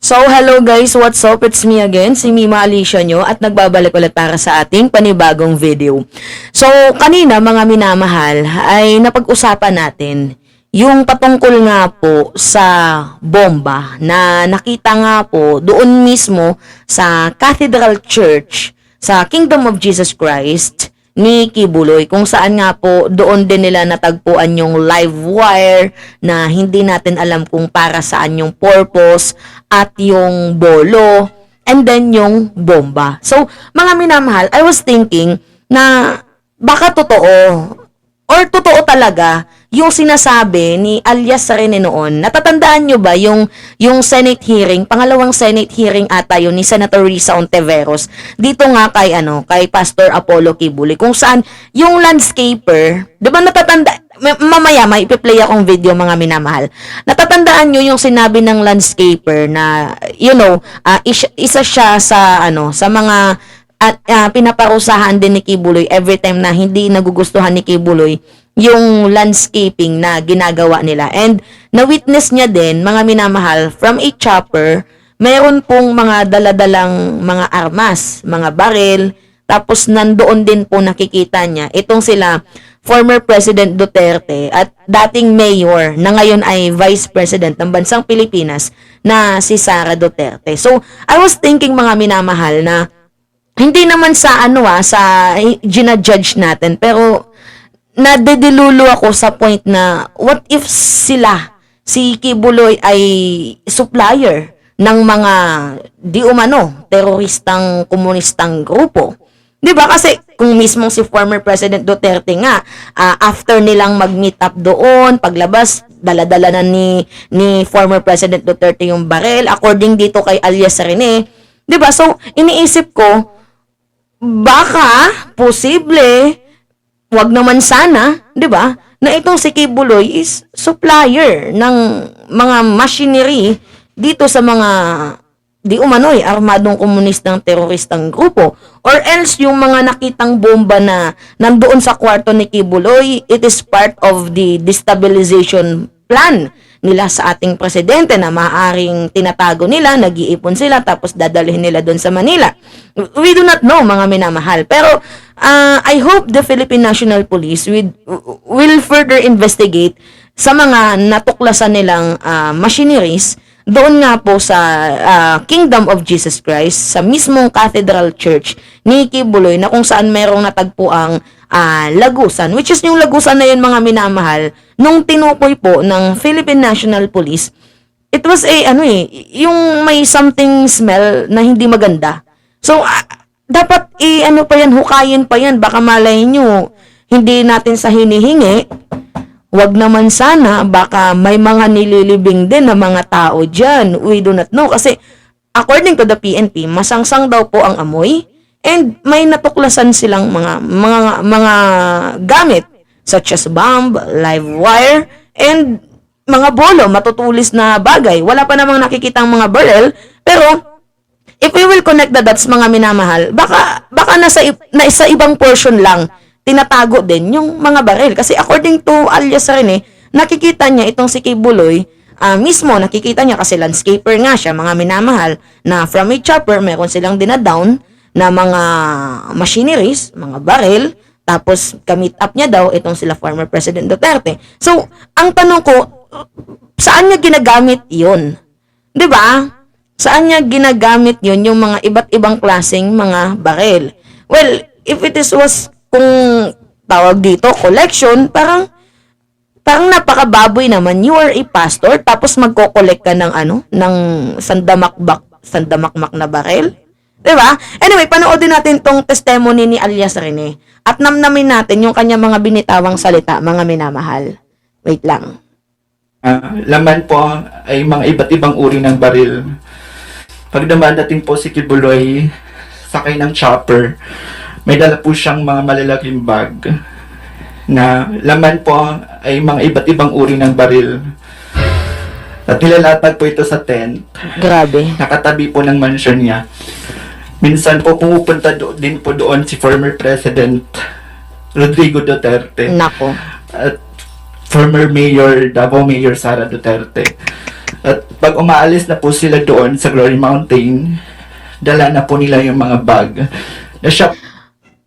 So, hello guys, what's up? It's me again, si Mima Alicia nyo at nagbabalik ulit para sa ating panibagong video. So, kanina mga minamahal ay napag-usapan natin yung patungkol nga po sa bomba na nakita nga po doon mismo sa Cathedral Church sa Kingdom of Jesus Christ ni Kibuloy, kung saan nga po doon din nila natagpuan yung live wire na hindi natin alam kung para saan yung purpose at yung bolo and then yung bomba. So, mga minamahal, I was thinking na baka totoo or totoo talaga yung sinasabi ni Alias Rene noon. Natatandaan nyo ba yung Senate hearing, pangalawang Senate hearing ata yun ni Senator Risa Ontiveros dito nga kay Pastor Apollo Kibuloy, kung saan yung landscaper, 'di ba natatanda, mamaya may ipi-play akong video mga minamahal. Natatandaan nyo yung sinabi ng landscaper na isa siya sa mga pinaparusahan din ni Kibuloy every time na hindi nagugustuhan ni Kibuloy yung landscaping na ginagawa nila. And na-witness niya din, mga minamahal, from a chopper, mayroon pong mga daladalang mga armas, mga baril, tapos nandoon din po nakikita niya itong sila former President Duterte at dating mayor na ngayon ay Vice President ng bansang Pilipinas na si Sara Duterte. So, I was thinking mga minamahal na hindi naman sa ginajudge natin, pero nadedilulo ako sa point na what if si Kibuloy ay supplier ng mga di umano teroristang komunistang grupo. 'Di ba? Kasi kung mismo si former President Duterte nga after nilang mag-meet up doon, paglabas dala-dala na ni former President Duterte yung barel according dito kay Alias Rene. 'Di ba? So iniisip ko baka posible, wag naman sana, 'di ba? Na itong si Kibuloy is supplier ng mga machinery dito sa mga di umano'y armadong komunistang teroristang grupo, or else yung mga nakitang bomba na nandoon sa kwarto ni Kibuloy, it is part of the destabilization plan nila sa ating presidente na maaaring tinatago nila, nag-iipon sila, tapos dadalhin nila doon sa Manila. We do not know, mga minamahal. Pero I hope the Philippine National Police will further investigate sa mga natuklasan nilang machineries doon nga po sa Kingdom of Jesus Christ, sa mismong Cathedral Church ni Kibuloy, na kung saan merong natagpuang lagusan, which is yung lagusan na yun, mga minamahal, nung tinukoy po ng Philippine National Police. It was yung may something smell na hindi maganda. So, dapat hukayin pa yan, baka malay nyo, hindi natin sa hinihingi, wag naman sana, baka may mga nililibing din na mga tao dyan. We do not know. Kasi, according to the PNP, masangsang daw po ang amoy, and may natuklasan silang mga gamit, such as bomb, live wire, and mga bolo, matutulis na bagay. Wala pa namang nakikitang mga barrel, pero, if we will connect the dots, mga minamahal, baka nasa ibang portion lang, tinatago din yung mga baril. Kasi according to Alias Rene, nakikita niya itong si Kibuloy, mismo nakikita niya kasi landscaper nga siya, mga minamahal, na from a chopper, meron silang dinadown na mga machineries, mga baril, tapos kamit up niya daw itong sila former President Duterte. So, ang tanong ko, saan niya ginagamit yun? 'Di ba? Saan niya ginagamit yun, yung mga iba't ibang klaseng mga baril? Well, if it was kung tawag dito collection, parang napakababoy naman. You are a pastor tapos magko-collect ka ng ng sandamakmak na baril, 'di ba? Anyway, panoodin natin tong testimony ni Alias Rene at namnamin natin yung kanya mga binitawang salita, mga minamahal. Wait lang. Laman po ay mga iba't ibang uri ng baril. Pag dumadating po si Kibuloy sakay ng chopper, may dala po siyang mga malalaking bag na laman po ay mga iba't ibang uri ng baril. At nilalatag po ito sa tent. Grabe. Nakatabi po ng mansion niya. Minsan po pumupunta din po doon si former President Rodrigo Duterte. Nako. At former Mayor, Davao Mayor Sara Duterte. At pag umaalis na po sila doon sa Glory Mountain, dala na po nila yung mga bag na siya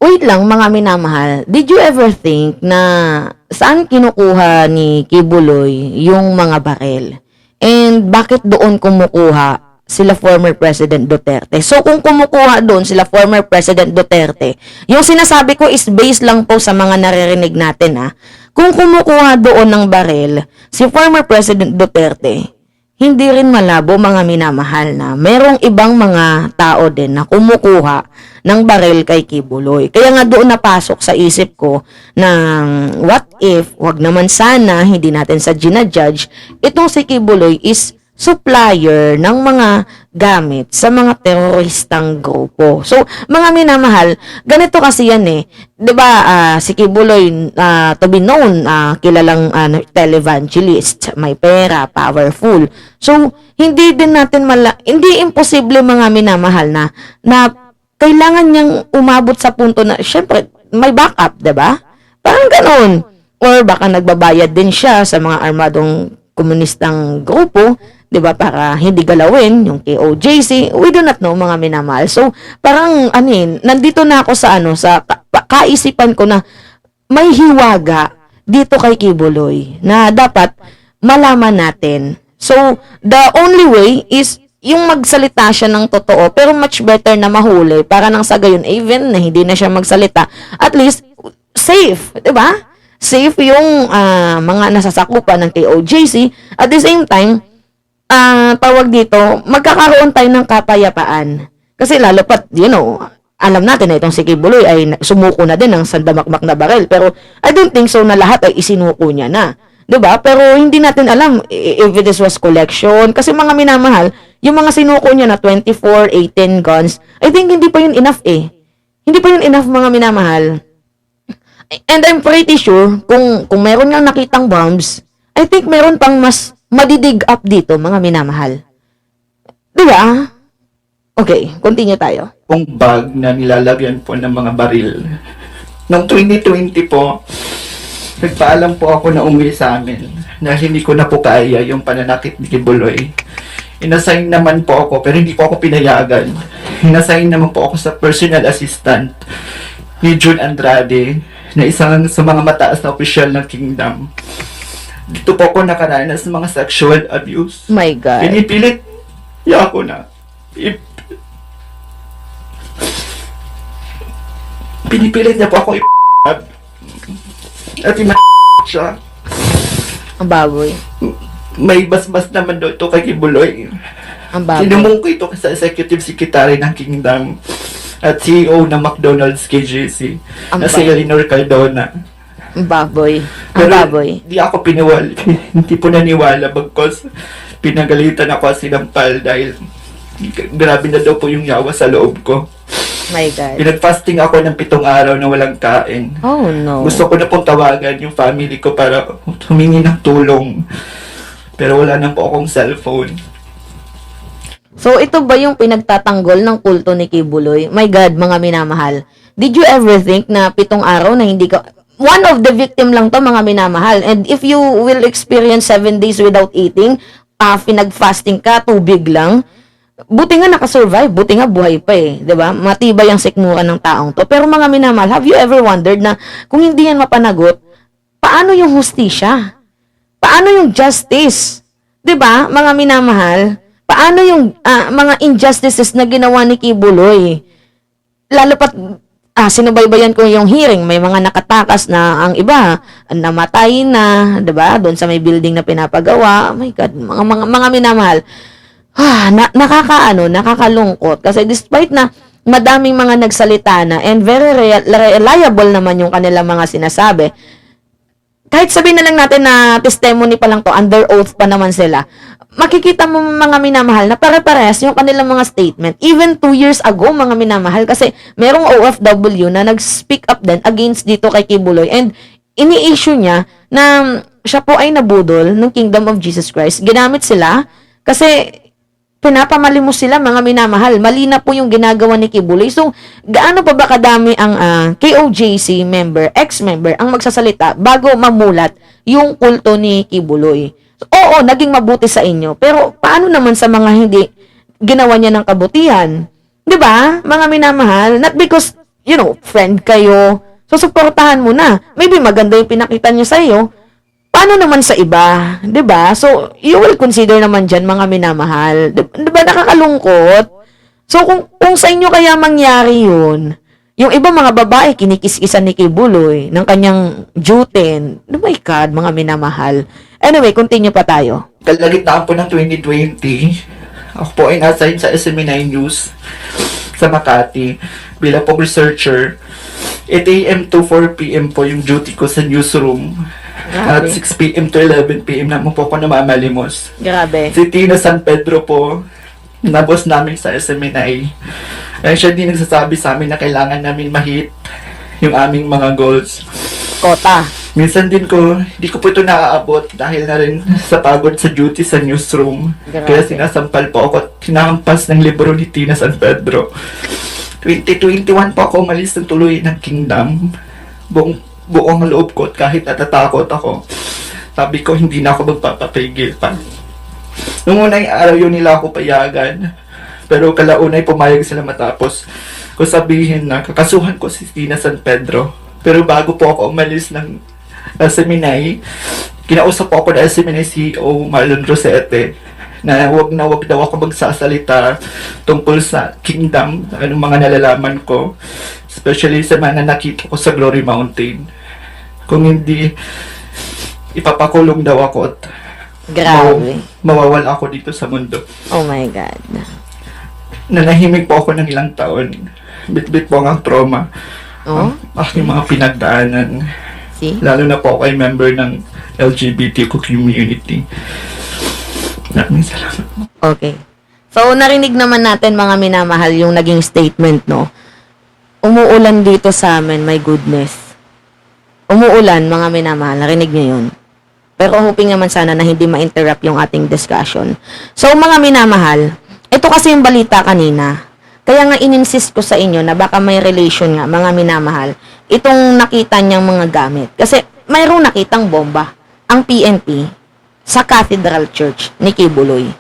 Wait lang, mga minamahal. Did you ever think na saan kinukuha ni Kibuloy yung mga baril? And bakit doon kumukuha sila former President Duterte? So, kung kumukuha doon sila former President Duterte, yung sinasabi ko is based lang po sa mga naririnig natin, ha. Kung kumukuha doon ng baril, si former President Duterte, hindi rin malabo, mga minamahal, na merong ibang mga tao din na kumukuha ng baril kay Kibuloy. Kaya nga doon napasok sa isip ko na what if, wag naman sana, hindi natin sa ginajudge, itong si Kibuloy is supplier ng mga gamit sa mga teroristang grupo. So, mga minamahal, ganito kasi yan eh. 'Di ba si Kibuloy, to be known, kilalang televangelist, may pera, powerful. So, hindi din natin hindi imposible, mga minamahal, na kailangan niyang umabot sa punto na syempre may backup, 'di ba? Parang ganoon. Or baka nagbabayad din siya sa mga armadong komunistang grupo, 'di ba, para hindi galawin yung KOJC. We do not know, mga minamahal. So, parang nandito na ako sa sa kaisipan ko na may hiwaga dito kay Kibuloy na dapat malaman natin. So, the only way is yung magsalita siya ng totoo, pero much better na mahuli para nang sa gayon, even na hindi na siya magsalita, at least safe, 'di ba? Safe yung mga nasasakupan ng KOJC. At the same time, tawag dito, magkakaroon tayo ng kapayapaan. Kasi lalo pat, alam natin na itong si Kibuloy ay sumuko na din ng sandamakmak na baril. Pero I don't think so na lahat ay isinuko niya na. 'Di ba? Pero hindi natin alam if this was collection. Kasi, mga minamahal, yung mga sinuko niya na 24, 18 guns, I think hindi pa yun enough eh. Hindi pa yun enough, mga minamahal. And I'm pretty sure, kung meron nang nakitang bombs, I think meron pang mas madidig up dito, mga minamahal. Di ba? Okay, continue tayo. pong bag na nilalagyan po ng mga baril. Noong 2020 po, nagpaalam po ako na umuwi sa amin na hindi ko na po kaya yung pananakit ni Kibuloy. Inassign naman po ako, pero hindi po ako pinayagan. Inassign naman po ako sa personal assistant ni June Andrade, na isang sa mga mataas na opisyal ng kingdom. Dito po ako nakaranas ng mga sexual abuse. My God. Pinipilit niya ako na pinipilit niya po ako at siya. Ang baboy. May basbas naman daw ito kay Kibuloy. Ang baboy. Sinumong ko ito sa executive secretary ng kingdom at CEO ng McDonald's KJC na si Eleanor Cardona. Ang baboy. Ang Pero baboy. di ako hindi po naniwala bagkos pinagalitan ako at sinampal dahil grabe na daw po yung yawa sa loob ko. My God. Pinag-fasting ako ng 7 araw na walang kain. Oh, no. Gusto ko na pong tawagan yung family ko para humingi ng tulong. Pero wala na po akong cellphone. So, ito ba yung pinagtatanggol ng kulto ni Kibuloy? My God, mga minamahal. Did you ever think na 7 araw na hindi ka... One of the victim lang to, mga minamahal. And if you will experience 7 days without eating, pinag-fasting ka, tubig lang, buti nga nakasurvive, buti nga buhay pa eh. 'Di ba? Matibay ang sikmura ng taong to. Pero, mga minamahal, have you ever wondered na kung hindi yan mapanagot, paano yung hustisya? Paano yung justice? 'Di ba, mga minamahal? Paano yung mga injustices na ginawa ni Kibuloy? Lalo pat sinubaybayan ko yung hearing, may mga nakatakas na ang iba namatay na, 'di ba? Doon sa may building na pinapagawa. Oh my God, mga minamahal. Nakakalungkot kasi despite na madaming mga nagsalita na and very reliable naman yung kanilang mga sinasabi, kahit sabihin na lang natin na testimony pa lang to, under oath pa naman sila, makikita mo, mga minamahal, na pare-parehas yung kanilang mga statement. Even 2 years ago, mga minamahal, kasi merong OFW na nag-speak up din against dito kay Kibuloy and ini-issue niya na siya po ay nabudol ng Kingdom of Jesus Christ. Ginamit sila kasi pinapamalimos sila, mga minamahal. Mali na po yung ginagawa ni Kibuloy. So, gaano pa ba kadami ang KOJC member, ex-member, ang magsasalita bago mamulat yung kulto ni Kibuloy? Oo, naging mabuti sa inyo. Pero paano naman sa mga hindi ginawa niya ng kabutihan? 'Di ba? Mga minamahal, not because, friend kayo, so suportahan mo na. Maybe maganda yung pinakita niya sa iyo. Paano naman sa iba? 'Di ba? So, you will consider naman diyan mga minamahal. 'Di ba nakakalungkot? So, kung sa inyo kaya mangyari yun, yung iba mga babae, kinikis-kisan ni Kibuloy ng kanyang juten. Oh my God, mga minamahal. Anyway, continue pa tayo. Kalagitnaan po ng 2020, ako po ay na-assign sa SME9 News sa Makati bilang po researcher. 8 a.m. to 4 p.m. po yung duty ko sa newsroom. At 6 p.m. to 11 p.m. naman po ako namamalimos. Grabe. Si Tina San Pedro po, na boss namin sa SMNI. Ay siya din nagsasabi sa amin na kailangan namin ma-hit yung aming mga goals. Kota. Minsan din hindi ko po ito naaabot dahil na rin sa pagod sa duty sa newsroom. Grabe. Kaya sinasampal po ako at kinahampas ng libro ni Tina San Pedro. 2021 po ako umalis ng tuloy ng Kingdom. Buong loob ko at kahit natatakot ako. Sabi ko hindi na ako magpapapigil pa. Nung unang araw yun nila ako payagan. Pero kalaunay pumayag sila matapos ko sabihin na kakasuhan ko si Tina San Pedro. Pero bago po ako umalis ng SMNI, kinausap po ako ng SMNI CEO Marlon Rosete na wag daw ako magsasalita tungkol sa Kingdom, anong mga nalalaman ko, especially sa mga nakita ko sa Glory Mountain. Kung hindi, ipapakulong daw ako at Grabe. mawawala ako dito sa mundo. Oh my God. Nanahimik po ako ng ilang taon. Bit-bit po ang trauma. Oh? Aking mga pinagdaanan. See? Lalo na po ako ay member ng LGBTQ community. Maraming salamat. Okay. So, narinig naman natin mga minamahal yung naging statement, no? Umuulan dito sa amin, my goodness. Umuulan, mga minamahal. Narinig niyo yun. Pero hoping naman sana na hindi ma-interrupt yung ating discussion. So, mga minamahal, ito kasi yung balita kanina. Kaya nga ininsist ko sa inyo na baka may relation nga, mga minamahal, itong nakita niyang mga gamit. Kasi mayroong nakitang bomba, ang PNP, sa Cathedral Church ni Kibuloy.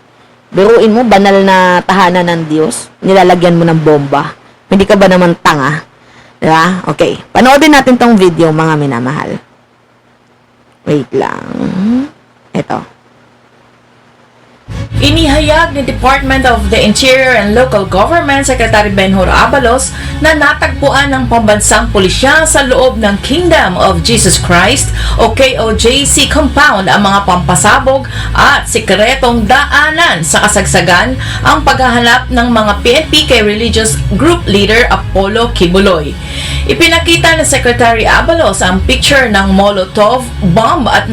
Biruin mo, banal na tahanan ng Diyos, nilalagyan mo ng bomba. Hindi ka ba naman tanga? Diba? Okay. Panoodin natin tong video, mga minamahal. Wait lang. Ito. Inihayag ni Department of the Interior and Local Government Secretary Benhur Abalos na natagpuan ng pambansang pulisya sa loob ng Kingdom of Jesus Christ o KOJC compound ang mga pampasabog at sikretong daanan sa kasagsagan ang paghahanap ng mga PNP kay religious group leader Apollo Kibuloy. Ipinakita ni Secretary Abalos ang picture ng Molotov bomb at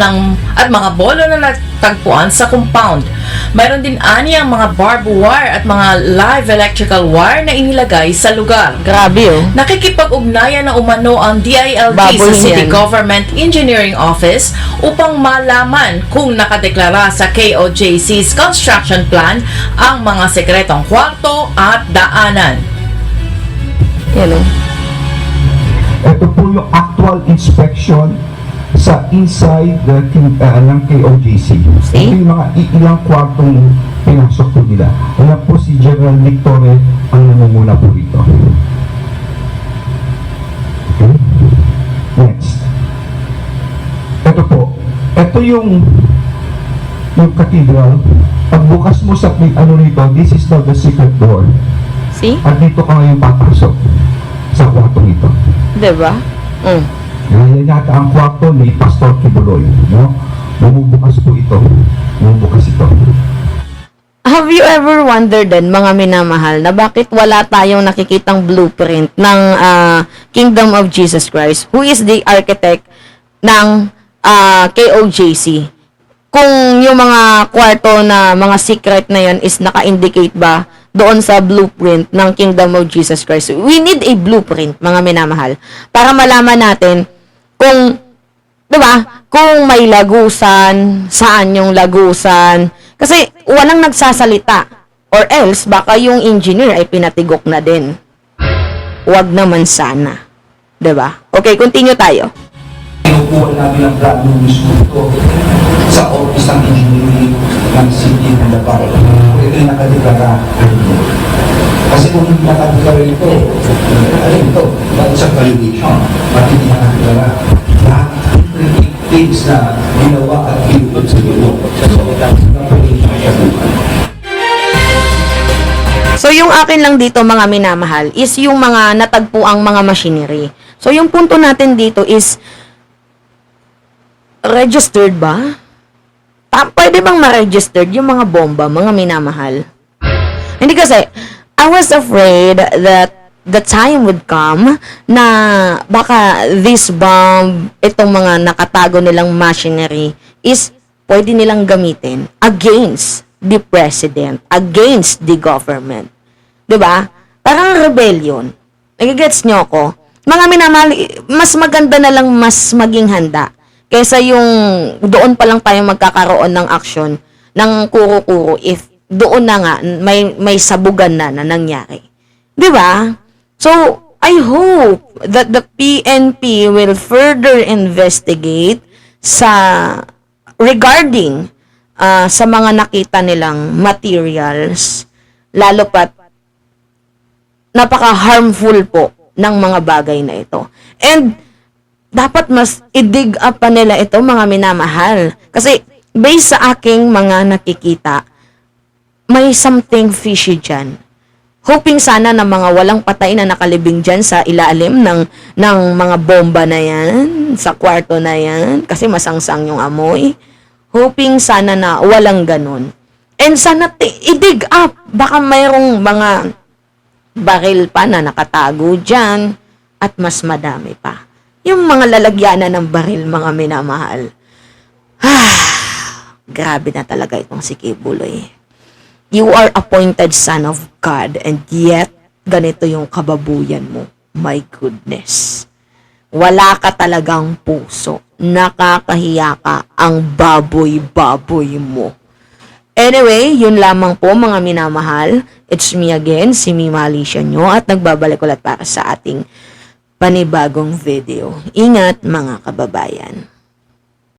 mga bolo na natagpuan sa compound. Mayroon din ang mga barbed wire at mga live electrical wire na inilagay sa lugar. Grabe, oh. Nakikipag-ugnayan na umano ang DILG Baboy sa City yan. Government Engineering Office upang malaman kung nakadeklara sa KOJC's construction plan ang mga sekretong kwarto at daanan. Yan, oh. Ito po yung actual inspection sa inside ng KOJC. See? Ito yung mga ilang kwartong pinasok po nila. Ayan po si General Nick Torre ang namumuna po rito. Okay? Next. Ito po. Ito yung cathedral. Pagbukas mo sa rito, this is now the secret door. See? At dito ka ngayon papasok sa kwartong ito. Diba? Yan yata ang kwarto ni Pastor Kibuloy. No? Bumubukas po ito. Bumubukas ito. Have you ever wondered din, mga minamahal, na bakit wala tayong nakikitang blueprint ng Kingdom of Jesus Christ? Who is the architect ng KOJC? Kung yung mga kwarto na mga secret na yan is naka-indicate ba doon sa blueprint ng Kingdom of Jesus Christ? We need a blueprint, mga minamahal, para malaman natin kung, diba, kung may lagusan, saan yung lagusan. Kasi walang nagsasalita. Or else, baka yung engineer ay pinatigok na din. Huwag naman sana. Diba? Okay, continue tayo. Kinukuha namin ang plano mismo ito. sa office ng engineering ng city ng Davao. Ito yung nakadeklara. Kasi kung nakadeklara ito, ano ito? Bakit sa valuation? Bakit hindi nakadeklara? Lahat different things na ginawa at inutot sa ilo. So yung akin lang dito mga minamahal is yung mga natagpuang mga machinery. So yung punto natin dito is registered ba? Pwede bang ma-registered yung mga bomba, mga minamahal? Hindi kasi, I was afraid that the time would come na baka this bomb, itong mga nakatago nilang machinery is pwede nilang gamitin against the president, against the government. 'Di ba? Parang rebellion. Nagigets nyo ako? Mga minamahal, mas maganda na lang mas maging handa kaysa yung doon pa lang tayo magkakaroon ng aksyon ng kuro-kuro if doon na nga may sabugan na nangyari. 'Di ba? So, I hope that the PNP will further investigate regarding sa mga nakita nilang materials, lalo pat napaka-harmful po ng mga bagay na ito. And dapat mas i-dig up pa nila ito, mga minamahal. Kasi based sa aking mga nakikita, may something fishy dyan. Hoping sana na mga walang patay na nakalibing dyan sa ilalim ng mga bomba na yan, sa kwarto na yan, kasi masangsang yung amoy. Hoping sana na walang ganun. And sana i-dig up. Baka mayroong mga baril pa na nakatago dyan at mas madami pa. Yung mga lalagyanan ng baril, mga minamahal. Grabe na talaga itong si Kibuloy. You are appointed son of God and yet ganito yung kababuyan mo. My goodness. Wala ka talagang puso. Nakakahiya ka ang baboy-baboy mo. Anyway, yun lamang po mga minamahal. It's me again, si Mima Alicia nyo at nagbabalik ulit para sa ating panibagong video. Ingat mga kababayan.